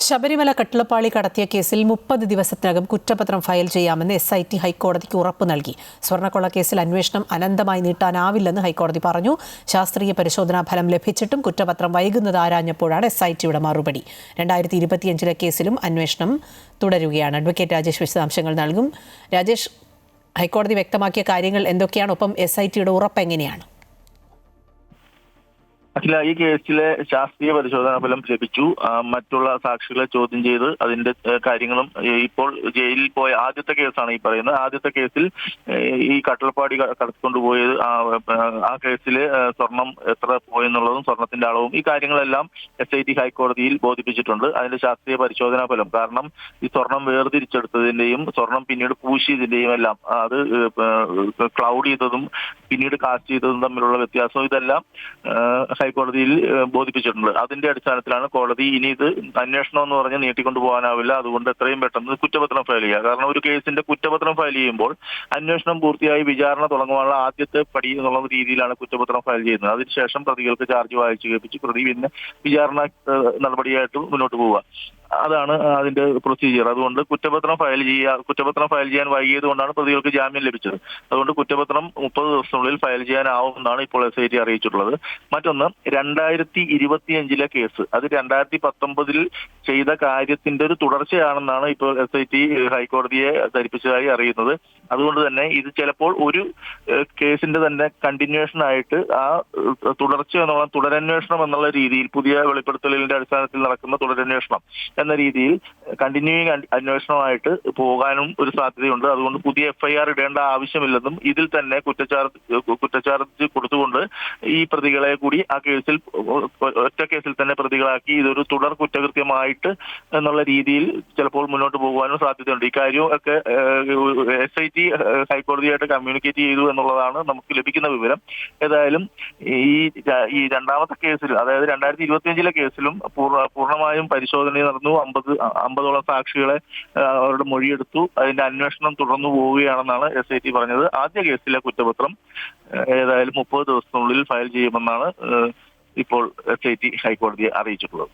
ശബരിമല കട്ടിളപ്പാളി കടത്തിയ കേസിൽ 30 ദിവസത്തിനകം കുറ്റപത്രം ഫയൽ ചെയ്യാമെന്ന് SIT ഹൈക്കോടതിക്ക് ഉറപ്പ് നൽകി. സ്വർണ്ണക്കൊള്ള കേസിൽ അന്വേഷണം അനന്തമായി നീട്ടാനാവില്ലെന്ന് ഹൈക്കോടതി പറഞ്ഞു. ശാസ്ത്രീയ പരിശോധനാ ഫലം ലഭിച്ചിട്ടും കുറ്റപത്രം വൈകുന്നത് ആരാഞ്ഞപ്പോഴാണ് SITയുടെ മറുപടി. 2025 കേസിലും അന്വേഷണം തുടരുകയാണ്. അഡ്വക്കേറ്റ് രാജേഷ് വിശദാംശങ്ങൾ നൽകും. രാജേഷ്, ഹൈക്കോടതി വ്യക്തമാക്കിയ കാര്യങ്ങൾ എന്തൊക്കെയാണ്? ഒപ്പം SITയുടെ ഉറപ്പ് എങ്ങനെയാണ്? അഖില, ഈ കേസിലെ ശാസ്ത്രീയ പരിശോധനാ ഫലം ലഭിച്ചു. മറ്റുള്ള സാക്ഷികളെ ചോദ്യം ചെയ്ത് അതിന്റെ കാര്യങ്ങളും ഇപ്പോൾ ജയിലിൽ പോയ ആദ്യത്തെ കേസാണ് ഈ പറയുന്നത്. ആദ്യത്തെ കേസിൽ ഈ കട്ടിളപ്പാടി കടത്തിക്കൊണ്ടുപോയത് ആ കേസിൽ സ്വർണം എത്ര പോയെന്നുള്ളതും സ്വർണത്തിന്റെ അളവും ഈ കാര്യങ്ങളെല്ലാം SIT ഹൈക്കോടതിയിൽ ബോധിപ്പിച്ചിട്ടുണ്ട്. അതിന്റെ ശാസ്ത്രീയ പരിശോധനാ ഫലം, കാരണം ഈ സ്വർണം വേർതിരിച്ചെടുത്തതിന്റെയും സ്വർണം പിന്നീട് പൂശിയതിന്റെയും എല്ലാം അത് ക്ലൗഡ് ചെയ്തതും പിന്നീട് കാസ്റ്റ് ചെയ്തതും തമ്മിലുള്ള വ്യത്യാസം ഇതെല്ലാം ഹൈക്കോടതിയിൽ ബോധിപ്പിച്ചിട്ടുണ്ട്. അതിന്റെ അടിസ്ഥാനത്തിലാണ് കോടതി ഇനി ഇത് അന്വേഷണം എന്ന് പറഞ്ഞ് നീട്ടിക്കൊണ്ടു പോകാനാവില്ല, അതുകൊണ്ട് എത്രയും പെട്ടെന്ന് കുറ്റപത്രം ഫയൽ ചെയ്യുക. കാരണം ഒരു കേസിന്റെ കുറ്റപത്രം ഫയൽ ചെയ്യുമ്പോൾ അന്വേഷണം പൂർത്തിയായി വിചാരണ തുടങ്ങുവാനുള്ള ആദ്യത്തെ പടി എന്നുള്ള രീതിയിലാണ് കുറ്റപത്രം ഫയൽ ചെയ്യുന്നത്. അതിനുശേഷം പ്രതികൾക്ക് ചാർജ് വായിച്ചു കേൾപ്പിച്ച് പ്രതി പിന്നെ വിചാരണ നടപടിയായിട്ട് മുന്നോട്ട് പോവുക. അതാണ് അതിന്റെ പ്രൊസീജിയർ. അതുകൊണ്ട് കുറ്റപത്രം ഫയൽ ചെയ്യാൻ വൈകിയത് കൊണ്ടാണ് പ്രതികൾക്ക് ജാമ്യം ലഭിച്ചത്. അതുകൊണ്ട് കുറ്റപത്രം 30 ദിവസത്തിനുള്ളിൽ ഫയൽ ചെയ്യാനാവുമെന്നാണ് ഇപ്പോൾ SIT അറിയിച്ചിട്ടുള്ളത്. മറ്റൊന്ന്, 2025 കേസ്, അത് 2019 ചെയ്ത കാര്യത്തിന്റെ ഒരു തുടർച്ചയാണെന്നാണ് ഇപ്പോൾ SIT ഹൈക്കോടതിയെ ധരിപ്പിച്ചതായി അറിയുന്നത്. അതുകൊണ്ട് തന്നെ ഇത് ചിലപ്പോൾ ഒരു കേസിന്റെ തന്നെ കണ്ടിന്യൂഷൻ ആയിട്ട് ആ തുടർച്ച എന്നുള്ള തുടരന്വേഷണം എന്നുള്ള രീതിയിൽ, പുതിയ വെളിപ്പെടുത്തലിന്റെ അടിസ്ഥാനത്തിൽ നടക്കുന്ന തുടരന്വേഷണം എന്ന രീതിയിൽ കണ്ടിന്യൂയിങ് അന്വേഷണമായിട്ട് പോകാനും ഒരു സാധ്യതയുണ്ട്. അതുകൊണ്ട് പുതിയ FIR ഇടേണ്ട ആവശ്യമില്ലെന്നും ഇതിൽ തന്നെ കുറ്റച്ചാർജ് കൊടുത്തുകൊണ്ട് ഈ പ്രതികളെ കൂടി ആ കേസിൽ ഒറ്റ കേസിൽ തന്നെ പ്രതികളാക്കി ഇതൊരു തുടർ കുറ്റകൃത്യമായിട്ട് എന്നുള്ള രീതിയിൽ ചിലപ്പോൾ മുന്നോട്ട് പോകുവാനും സാധ്യതയുണ്ട്. ഇക്കാര്യവും ഒക്കെ SIT ഹൈക്കോടതിയായിട്ട് കമ്മ്യൂണിക്കേറ്റ് ചെയ്തു എന്നുള്ളതാണ് നമുക്ക് ലഭിക്കുന്ന വിവരം. ഏതായാലും ഈ രണ്ടാമത്തെ കേസിലും, അതായത് 2025 കേസിലും പൂർണ്ണമായും പരിശോധന നടന്നു. 50ഓളം സാക്ഷികളെ അവരുടെ മൊഴിയെടുത്തു. അതിന്റെ അന്വേഷണം തുടർന്നു പോവുകയാണെന്നാണ് SIT പറഞ്ഞത്. ആദ്യ കേസിലെ കുറ്റപത്രം ഏതായാലും 30 ദിവസത്തിനുള്ളിൽ ഫയൽ ചെയ്യുമെന്നാണ് ഇപ്പോൾ SIT ഹൈക്കോടതിയെ അറിയിച്ചിട്ടുള്ളത്.